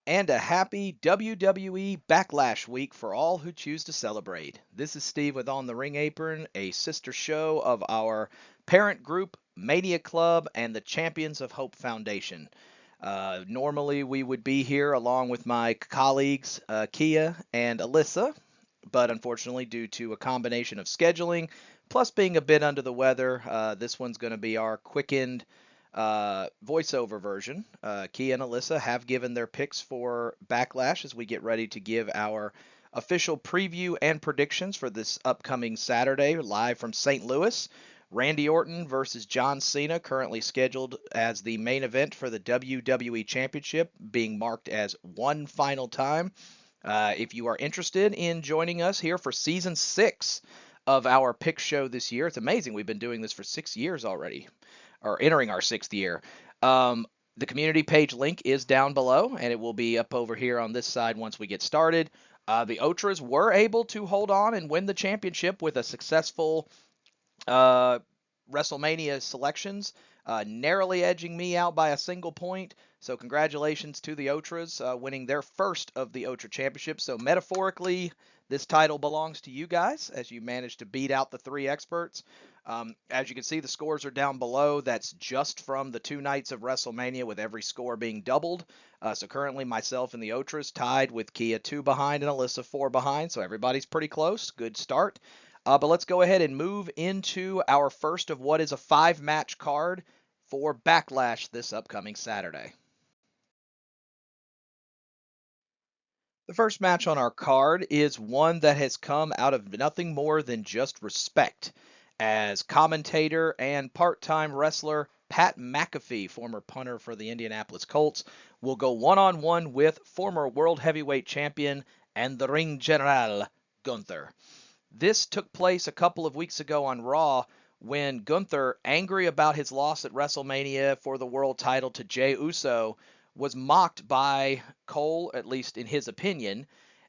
And a happy WWE Backlash week for all who choose to celebrate. This is Steve with On the Ring Apron, a sister show of our parent group, Mania Club, and the Champions of Hope Foundation. Normally, we would be here along with my colleagues, Kia and Alyssa, but unfortunately, due to a combination of scheduling, plus being a bit under the weather, this one's going to be our quickened voiceover version. Key and Alyssa have given their picks for Backlash as we get ready to give our official preview and predictions for this upcoming Saturday, live from St. Louis. Randy Orton versus John Cena, currently scheduled as the main event for the WWE Championship, being marked as one final time. If you are interested in joining us here for season 6 of our pick show this year, it's amazing. We've been doing this for 6 years already, or entering our 6th year. The community page link is down below, and it will be up over here on this side once we get started. The OTRAs were able to hold on and win the championship with a successful WrestleMania selections, narrowly edging me out by a single point. So congratulations to the OTRAs winning their first of the OTRA championships. So metaphorically, this title belongs to you guys as you managed to beat out the 3 experts. As you can see, the scores are down below. That's just from the 2 nights of WrestleMania, with every score being doubled. So currently, myself and the Otras tied, with Kia 2 behind and Alyssa 4 behind. So everybody's pretty close. Good start. But let's go ahead and move into our first of what is a 5-match card for Backlash this upcoming Saturday. The first match on our card is one that has come out of nothing more than just respect, as commentator and part-time wrestler Pat McAfee, former punter for the Indianapolis Colts, will go one-on-one with former World Heavyweight Champion and the Ring General, Gunther. This took place a couple of weeks ago on Raw, when Gunther, angry about his loss at WrestleMania for the world title to Jey Uso, was mocked by Cole, at least in his opinion,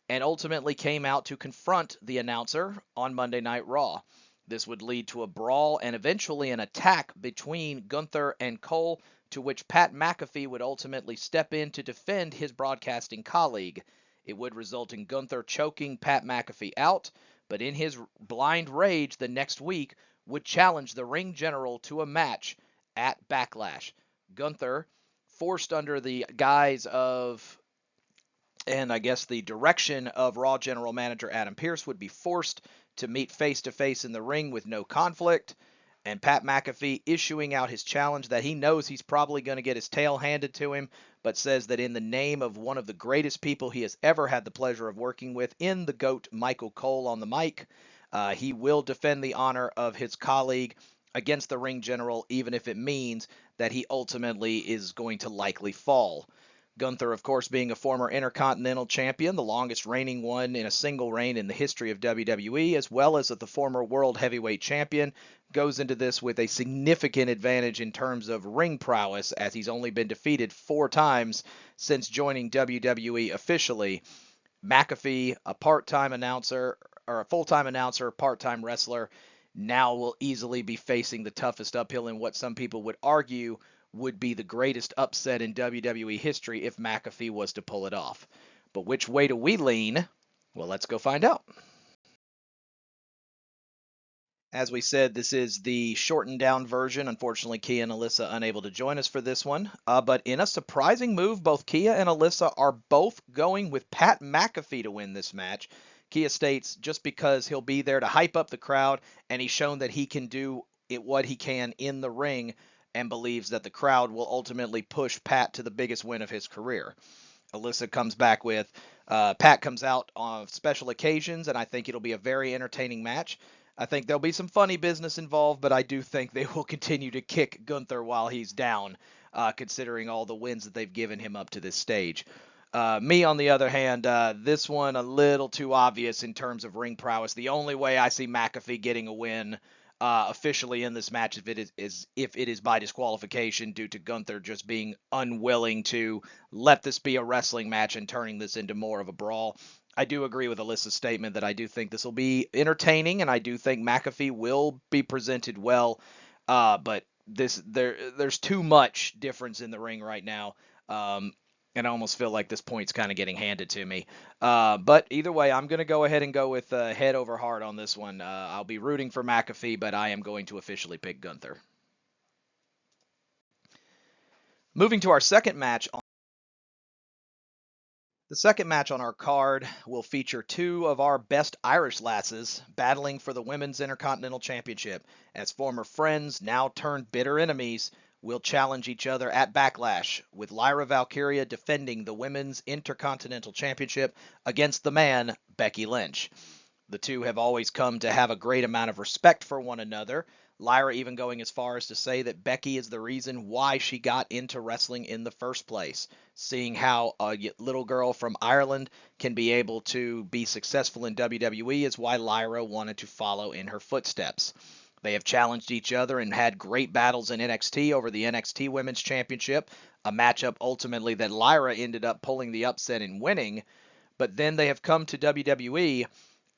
and ultimately came out to confront the announcer on Monday Night Raw. This would lead to a brawl and eventually an attack between Gunther and Cole, to which Pat McAfee would ultimately step in to defend his broadcasting colleague. It would result in Gunther choking Pat McAfee out, but in his blind rage the next week would challenge the Ring General to a match at Backlash. Gunther, forced under the guise of, and I guess the direction of Raw General Manager Adam Pearce, would be forced to meet face-to-face in the ring with no conflict, and Pat McAfee issuing out his challenge that he knows he's probably going to get his tail handed to him, but says that in the name of one of the greatest people he has ever had the pleasure of working with, in the GOAT Michael Cole on the mic, he will defend the honor of his colleague against the Ring General, even if it means that he ultimately is going to likely fall. Gunther, of course, being a former Intercontinental Champion, the longest reigning one in a single reign in the history of WWE, as well as the former World Heavyweight Champion, goes into this with a significant advantage in terms of ring prowess, as he's only been defeated 4 times since joining WWE officially. McAfee, a part-time announcer, or a full-time announcer, part-time wrestler, now will easily be facing the toughest uphill in what some people would argue would be the greatest upset in WWE history if McAfee was to pull it off. But which way do we lean? Well, let's go find out. As we said, this is the shortened down version. Unfortunately, Kia and Alyssa unable to join us for this one. But in a surprising move, both Kia and Alyssa are both going with Pat McAfee to win this match. Kia states just because he'll be there to hype up the crowd, and he's shown that he can do what he can in the ring, and believes that the crowd will ultimately push Pat to the biggest win of his career. Alyssa comes back with, Pat comes out on special occasions, and I think it'll be a very entertaining match. I think there'll be some funny business involved, but I do think they will continue to kick Gunther while he's down, considering all the wins that they've given him up to this stage. Me, on the other hand, this one a little too obvious in terms of ring prowess. The only way I see McAfee getting a win officially in this match, if it is by disqualification, due to Gunther just being unwilling to let this be a wrestling match and turning this into more of a brawl. I do agree with Alyssa's statement that I do think this will be entertaining, and I do think McAfee will be presented well. But there's too much difference in the ring right now. And I almost feel like this point's kind of getting handed to me. But either way, I'm going to go ahead and go with head over heart on this one. I'll be rooting for McAfee, but I am going to officially pick Gunther. Moving to our second match. The second match on our card will feature two of our best Irish lasses battling for the Women's Intercontinental Championship, as former friends, now turned bitter enemies, will challenge each other at Backlash, with Lyra Valkyria defending the Women's Intercontinental Championship against the man, Becky Lynch. The two have always come to have a great amount of respect for one another, Lyra even going as far as to say that Becky is the reason why she got into wrestling in the first place, seeing how a little girl from Ireland can be able to be successful in WWE is why Lyra wanted to follow in her footsteps. They have challenged each other and had great battles in NXT over the NXT Women's Championship, a matchup ultimately that Lyra ended up pulling the upset and winning, but then they have come to WWE.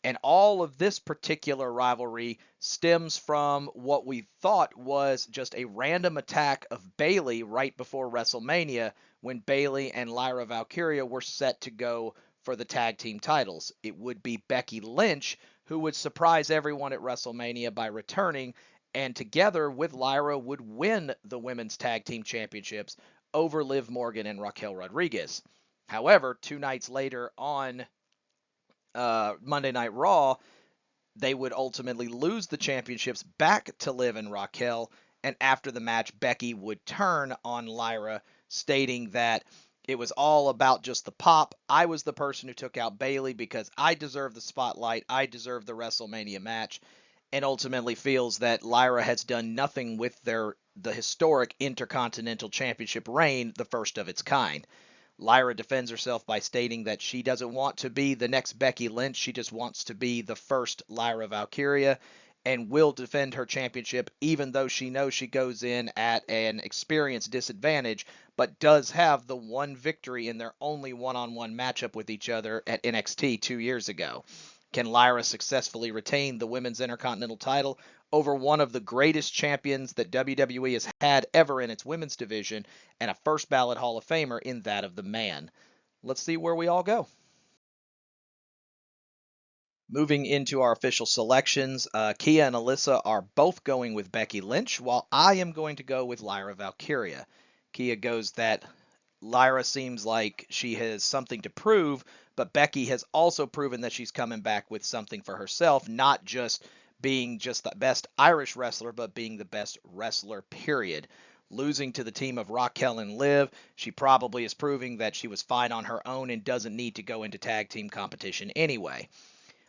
And all of this particular rivalry stems from what we thought was just a random attack of Bayley right before WrestleMania, when Bayley and Lyra Valkyria were set to go for the tag team titles. It would be Becky Lynch who would surprise everyone at WrestleMania by returning, and together with Lyra would win the women's tag team championships over Liv Morgan and Raquel Rodriguez. However, 2 nights later on Monday Night Raw, they would ultimately lose the championships back to Liv and Raquel, and after the match, Becky would turn on Lyra, stating that it was all about just the pop. I was the person who took out Bayley because I deserve the spotlight, I deserve the WrestleMania match, and ultimately feels that Lyra has done nothing with the historic Intercontinental Championship reign, the first of its kind. Lyra defends herself by stating that she doesn't want to be the next Becky Lynch. She just wants to be the first Lyra Valkyria, and will defend her championship even though she knows she goes in at an experience disadvantage, but does have the one victory in their only one-on-one matchup with each other at NXT 2 years ago. Can Lyra successfully retain the Women's Intercontinental title over one of the greatest champions that WWE has had ever in its women's division, and a first ballot Hall of Famer in that of the man? Let's see where we all go. Moving into our official selections, Kia and Alyssa are both going with Becky Lynch, while I am going to go with Lyra Valkyria. Kia goes that Lyra seems like she has something to prove, but Becky has also proven that she's coming back with something for herself, not just being just the best Irish wrestler, but being the best wrestler, period. Losing to the team of Raquel and Liv, she probably is proving that she was fine on her own and doesn't need to go into tag team competition anyway.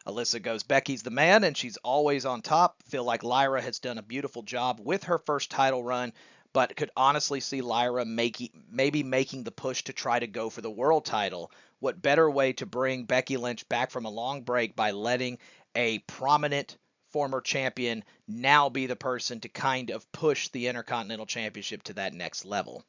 Alyssa goes, Becky's the man, and she's always on top. Feel like Lyra has done a beautiful job with her first title run, but could honestly see Lyra maybe making the push to try to go for the world title. What better way to bring Becky Lynch back from a long break by letting a prominent former champion now be the person to kind of push the Intercontinental Championship to that next level.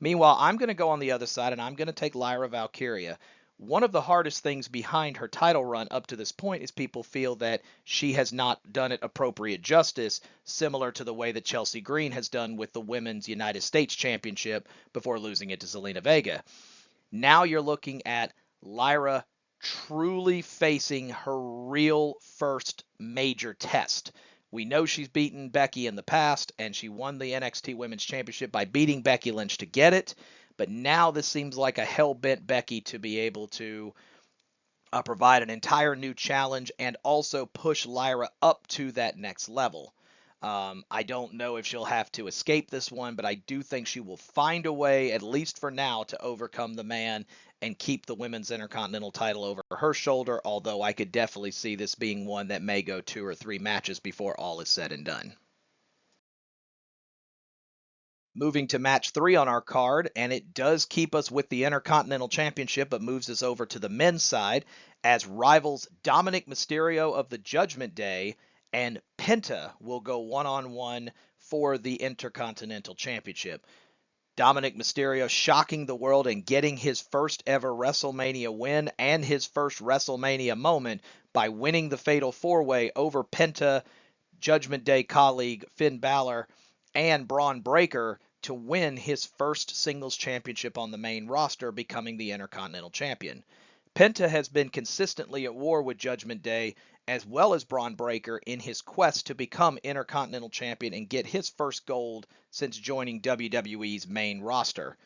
Meanwhile, I'm going to go on the other side, and I'm going to take Lyra Valkyria. One of the hardest things behind her title run up to this point is people feel that she has not done it appropriate justice, similar to the way that Chelsea Green has done with the Women's United States Championship before losing it to Zelina Vega. Now you're looking at Lyra truly facing her real first major test. We know she's beaten Becky in the past, and she won the NXT Women's Championship by beating Becky Lynch to get it. But now this seems like a hell-bent Becky to be able to provide an entire new challenge and also push Lyra up to that next level. I don't know if she'll have to escape this one, but I do think she will find a way, at least for now, to overcome the man and keep the Women's Intercontinental title over her shoulder, although I could definitely see this being one that may go 2 or 3 matches before all is said and done. Moving to match 3 on our card, and it does keep us with the Intercontinental Championship, but moves us over to the men's side, as rivals Dominik Mysterio of the Judgment Day and Penta will go one-on-one for the Intercontinental Championship. Dominik Mysterio shocking the world and getting his first ever WrestleMania win and his first WrestleMania moment by winning the Fatal 4-Way over Penta, Judgment Day colleague Finn Balor, and Braun Breaker, to win his first singles championship on the main roster, becoming the Intercontinental Champion. Penta has been consistently at war with Judgment Day as well as Braun Breaker in his quest to become Intercontinental Champion and get his first gold since joining WWE's main roster.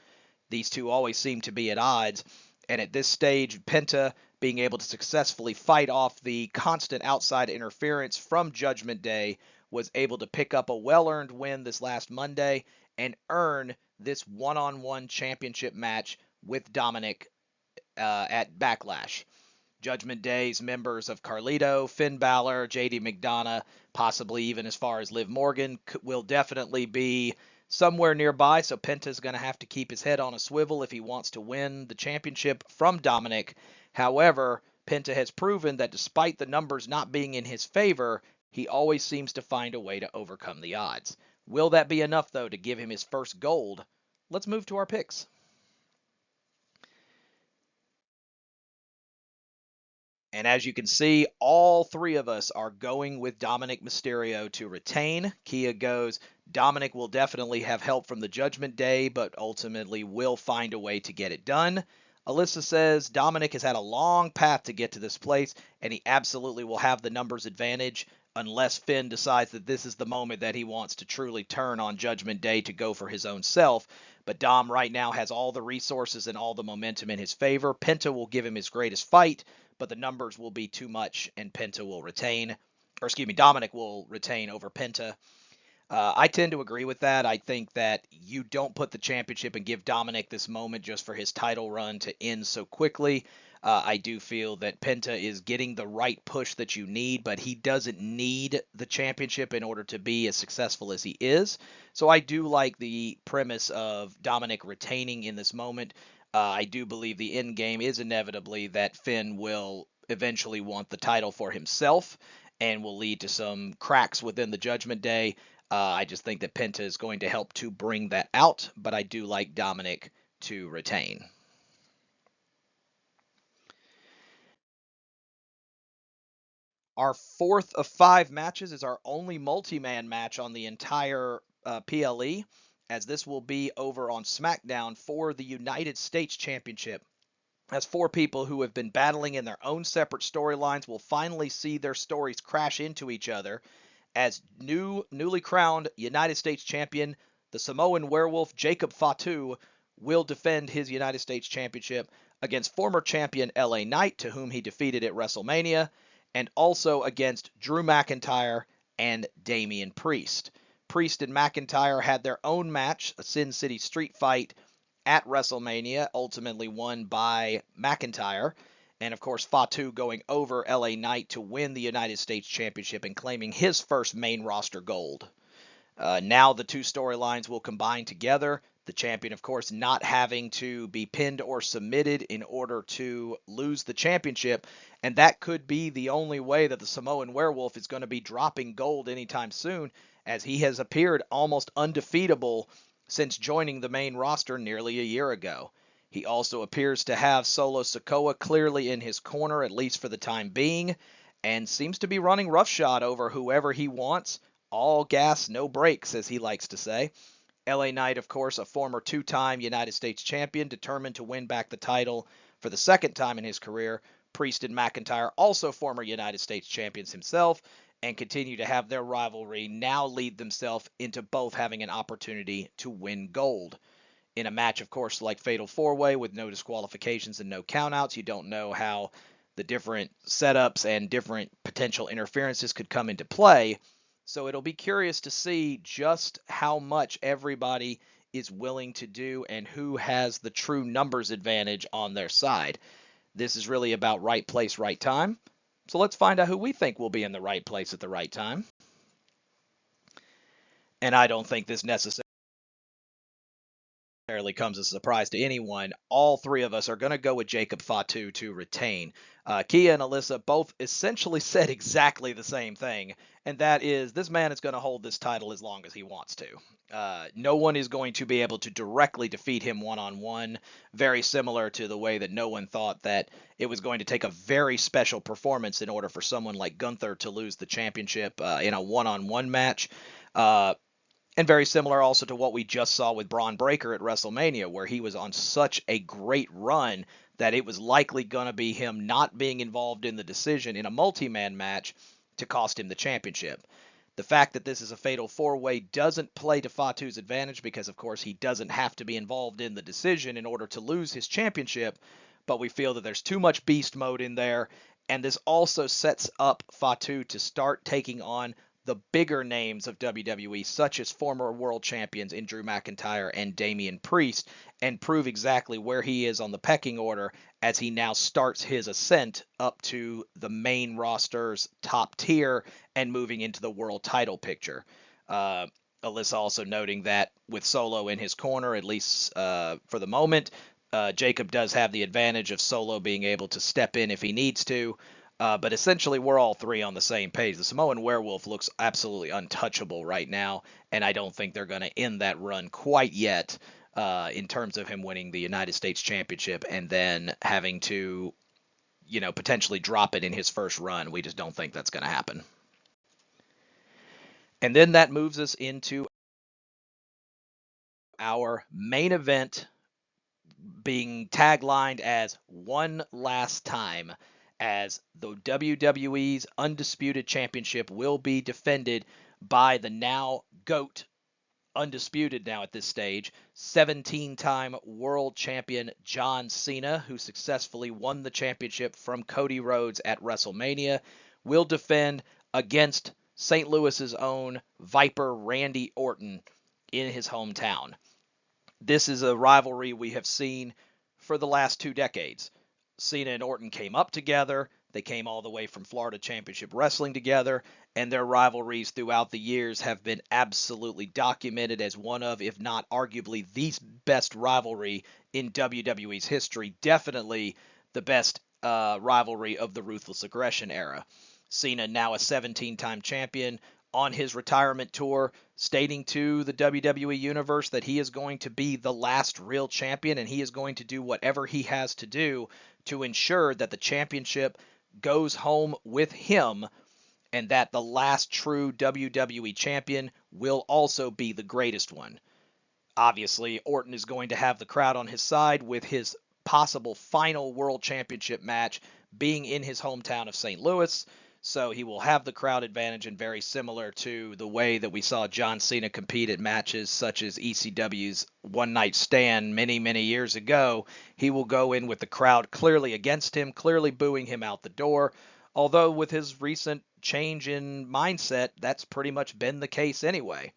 These two always seem to be at odds, and at this stage, Penta being able to successfully fight off the constant outside interference from Judgment Day was able to pick up a well-earned win this last Monday and earn this one-on-one championship match with Dominik at Backlash. Judgment Day's members of Carlito, Finn Balor, JD McDonough, possibly even as far as Liv Morgan, will definitely be somewhere nearby, so Penta's going to have to keep his head on a swivel if he wants to win the championship from Dominik. However, Penta has proven that despite the numbers not being in his favor, he always seems to find a way to overcome the odds. Will that be enough, though, to give him his first gold? Let's move to our picks. And as you can see, all three of us are going with Dominik Mysterio to retain. Kia goes, Dominik will definitely have help from the Judgment Day, but ultimately will find a way to get it done. Alyssa says Dominik has had a long path to get to this place, and he absolutely will have the numbers advantage unless Finn decides that this is the moment that he wants to truly turn on Judgment Day to go for his own self. But Dom right now has all the resources and all the momentum in his favor. Penta will give him his greatest fight, but the numbers will be too much, and Penta will retain. Or excuse me, Dominik will retain over Penta. I tend to agree with that. I think that you don't put the championship and give Dominik this moment just for his title run to end so quickly. I do feel that Penta is getting the right push that you need, but he doesn't need the championship in order to be as successful as he is. So I do like the premise of Dominik retaining in this moment. I do believe the end game is inevitably that Finn will eventually want the title for himself and will lead to some cracks within the Judgment Day. I just think that Penta is going to help to bring that out, but I do like Dominik to retain. Our fourth of 5 matches is our only multi-man match on the entire PLE, as this will be over on SmackDown for the United States Championship. As 4 people who have been battling in their own separate storylines will finally see their stories crash into each other as newly crowned United States Champion, the Samoan Werewolf Jacob Fatu, will defend his United States Championship against former champion LA Knight, to whom he defeated at WrestleMania, and also against Drew McIntyre and Damian Priest. Priest and McIntyre had their own match, a Sin City Street Fight, at WrestleMania, ultimately won by McIntyre. And of course, Fatu going over LA Knight to win the United States Championship and claiming his first main roster gold. Now the two storylines will combine together. The champion, of course, not having to be pinned or submitted in order to lose the championship. And that could be the only way that the Samoan Werewolf is going to be dropping gold anytime soon, as he has appeared almost undefeatable since joining the main roster nearly a year ago. He also appears to have Solo Sikoa clearly in his corner, at least for the time being, and seems to be running roughshod over whoever he wants. All gas, no brakes, as he likes to say. LA Knight, of course, a former 2-time United States champion, determined to win back the title for the second time in his career. Priest and McIntyre, also former United States champions himself, and continue to have their rivalry now lead themselves into both having an opportunity to win gold. In a match, of course, like Fatal 4-Way with no disqualifications and no countouts, you don't know how the different setups and different potential interferences could come into play. So it'll be curious to see just how much everybody is willing to do and who has the true numbers advantage on their side. This is really about right place, right time. So let's find out who we think will be in the right place at the right time. And I don't think this necessarily comes as a surprise to anyone. All three of us are going to go with Jacob Fatu to retain. Kia and Alyssa both essentially said exactly the same thing, and that is this man is going to hold this title as long as he wants to. No one is going to be able to directly defeat him one-on-one, very similar to the way that no one thought that it was going to take a very special performance in order for someone like Gunther to lose the championship in a one-on-one match. And very similar also to what we just saw with Braun Breaker at WrestleMania, where he was on such a great run that it was likely going to be him not being involved in the decision in a multi-man match to cost him the championship. The fact that this is a fatal four-way doesn't play to Fatu's advantage because, of course, he doesn't have to be involved in the decision in order to lose his championship, but we feel that there's too much beast mode in there, and this also sets up Fatu to start taking on the bigger names of WWE, such as former world champions in Drew McIntyre and Damian Priest, and prove exactly where he is on the pecking order as he now starts his ascent up to the main roster's top tier and moving into the world title picture. Alyssa also noting that with Solo in his corner, at least for the moment, Jacob does have the advantage of Solo being able to step in if he needs to. But essentially, we're all three on the same page. The Samoan Werewolf looks absolutely untouchable right now, and I don't think they're going to end that run quite yet in terms of him winning the United States Championship and then having to, potentially drop it in his first run. We just don't think that's going to happen. And then that moves us into our main event being taglined as One Last Time, as the WWE's Undisputed Championship will be defended by the now GOAT, undisputed now at this stage, 17-time world champion John Cena, who successfully won the championship from Cody Rhodes at WrestleMania, will defend against St. Louis's own Viper Randy Orton in his hometown. This is a rivalry we have seen for the last 2 decades. Cena and Orton came up together. They came all the way from Florida Championship Wrestling together, and their rivalries throughout the years have been absolutely documented as one of, if not arguably, the best rivalry in WWE's history. Definitely the best rivalry of the Ruthless Aggression era. Cena, now a 17-time champion, on his retirement tour, stating to the WWE Universe that he is going to be the last real champion and he is going to do whatever he has to do to ensure that the championship goes home with him and that the last true WWE champion will also be the greatest one. Obviously, Orton is going to have the crowd on his side with his possible final world championship match being in his hometown of St. Louis. So he will have the crowd advantage, and very similar to the way that we saw John Cena compete at matches such as ECW's One Night Stand many, many years ago. He will go in with the crowd clearly against him, clearly booing him out the door. Although with his recent change in mindset, that's pretty much been the case anyway.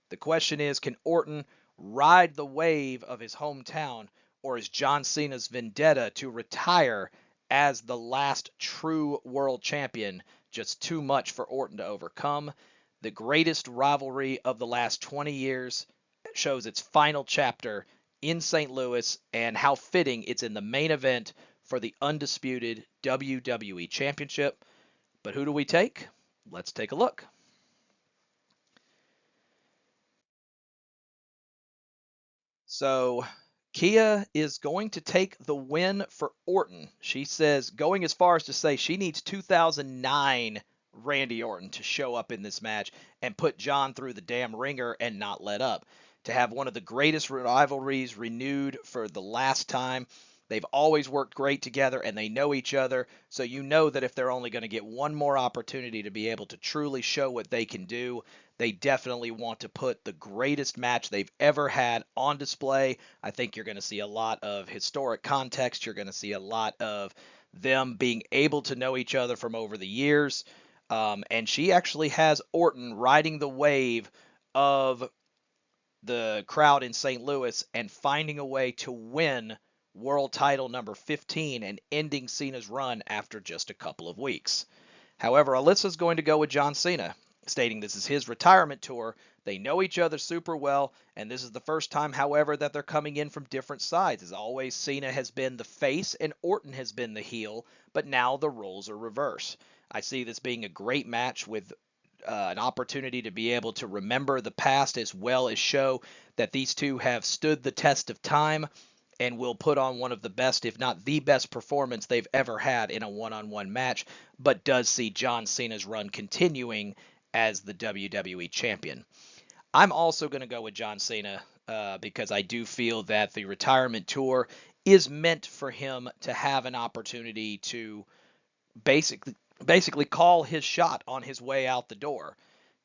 The question is, can Orton ride the wave of his hometown, or is John Cena's vendetta to retire as the last true world champion just too much for Orton to overcome? The greatest rivalry of the last 20 years shows its final chapter in St. Louis, and how fitting it's in the main event for the undisputed WWE Championship. But who do we take? Let's take a look. So Kia is going to take the win for Orton. She says, going as far as to say she needs 2009 Randy Orton to show up in this match and put John through the damn ringer and not let up. To have one of the greatest rivalries renewed for the last time. They've always worked great together and they know each other. So you know that if they're only going to get one more opportunity to be able to truly show what they can do, they definitely want to put the greatest match they've ever had on display. I think you're going to see a lot of historic context. You're going to see a lot of them being able to know each other from over the years. And she actually has Orton riding the wave of the crowd in St. Louis and finding a way to win world title number 15 and ending Cena's run after just a couple of weeks. However, Alyssa's going to go with John Cena, stating this is his retirement tour. They know each other super well, and this is the first time, however, that they're coming in from different sides. As always, Cena has been the face and Orton has been the heel, but now the roles are reversed. I see this being a great match with an opportunity to be able to remember the past as well as show that these two have stood the test of time and will put on one of the best, if not the best performance they've ever had in a one-on-one match, but does see John Cena's run continuing as the WWE champion. I'm also going to go with John Cena because I do feel that the retirement tour is meant for him to have an opportunity to basically basically call his shot on his way out the door.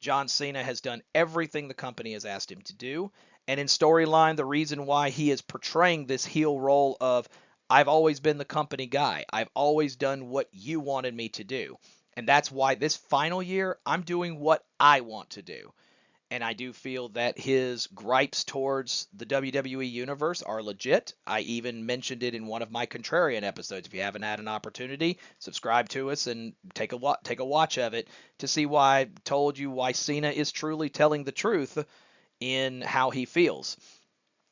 John Cena has done everything the company has asked him to do, and in storyline, the reason why he is portraying this heel role of I've always been the company guy. I've always done what you wanted me to do. And that's why this final year I'm doing what I want to do. And I do feel that his gripes towards the WWE Universe are legit. I even mentioned it in one of my Contrarian episodes. If you haven't had an opportunity, subscribe to us and take a watch of it to see why I told you why Cena is truly telling the truth in how he feels.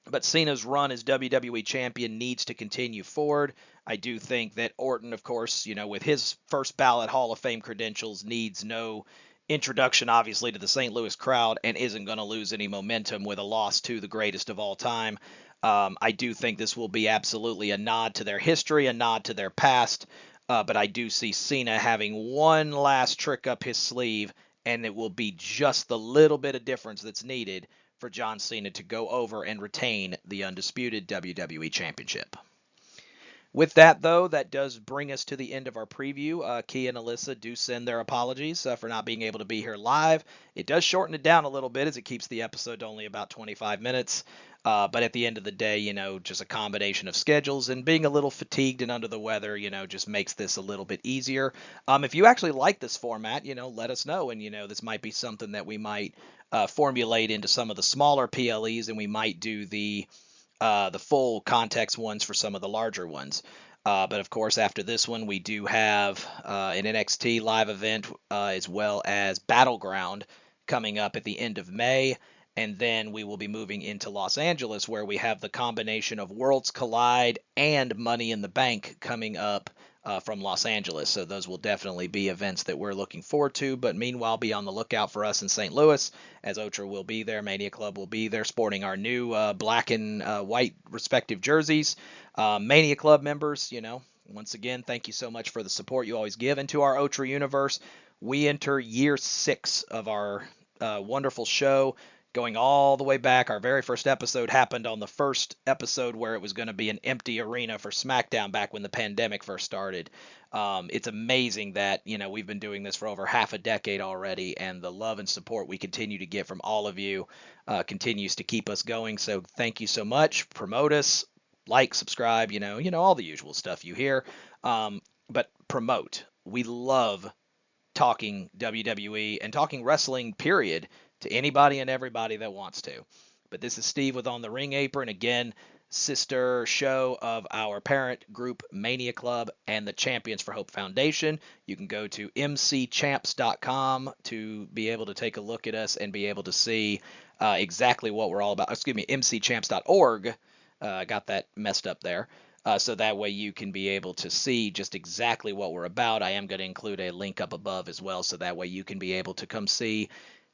But Cena's run as WWE champion needs to continue forward. I do think that Orton, of course, with his first ballot Hall of Fame credentials, needs no introduction, obviously, to the St. Louis crowd and isn't going to lose any momentum with a loss to the greatest of all time. I do think this will be absolutely a nod to their history, a nod to their past, but I do see Cena having one last trick up his sleeve, and it will be just the little bit of difference that's needed for John Cena to go over and retain the undisputed WWE Championship. With that, though, that does bring us to the end of our preview. Key and Alyssa do send their apologies for not being able to be here live. It does shorten it down a little bit as it keeps the episode to only about 25 minutes. But at the end of the day, just a combination of schedules and being a little fatigued and under the weather, just makes this a little bit easier. If you actually like this format, let us know. And, this might be something that we might formulate into some of the smaller PLEs, and we might do the full context ones for some of the larger ones. But of course, after this one, we do have an NXT live event as well as Battleground coming up at the end of May. And then we will be moving into Los Angeles, where we have the combination of Worlds Collide and Money in the Bank coming up from Los Angeles. So those will definitely be events that we're looking forward to. But meanwhile, be on the lookout for us in St. Louis, as OTRA will be there, Mania Club will be there, sporting our new black and white respective jerseys. Mania Club members, once again, thank you so much for the support you always give into our OTRA universe. We enter year 6 of our wonderful show, going all the way back. Our very first episode happened on the first episode where it was going to be an empty arena for SmackDown back when the pandemic first started. It's amazing that, we've been doing this for over half a decade already, and the love and support we continue to get from all of you continues to keep us going. So thank you so much. Promote us, like, subscribe, all the usual stuff you hear. But promote. We love talking WWE and talking wrestling, period, to anybody and everybody that wants to. But this is Steve with On the Ring Apron, again, sister show of our parent group Mania Club and the Champions for Hope Foundation. You can go to mcchamps.com to be able to take a look at us and be able to see exactly what we're all about. Excuse me, mcchamps.org. Got that messed up there. So that way you can be able to see just exactly what we're about. I am going to include a link up above as well, so that way you can be able to come see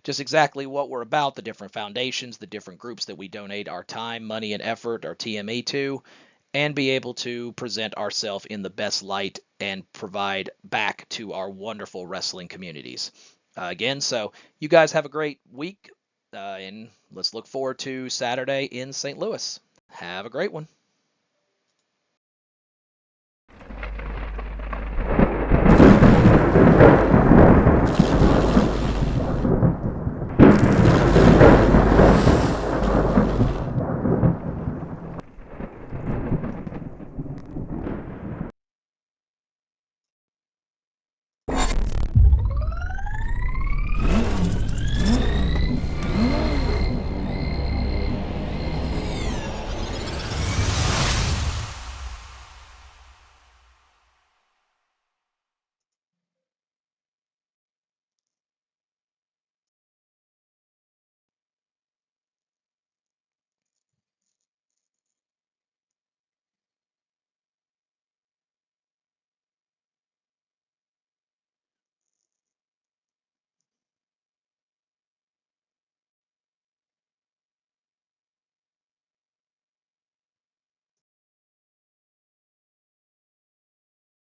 just exactly what we're about, the different foundations, the different groups that we donate our time, money, and effort, our TME to, and be able to present ourselves in the best light and provide back to our wonderful wrestling communities. Again, so you guys have a great week, and let's look forward to Saturday in St. Louis. Have a great one.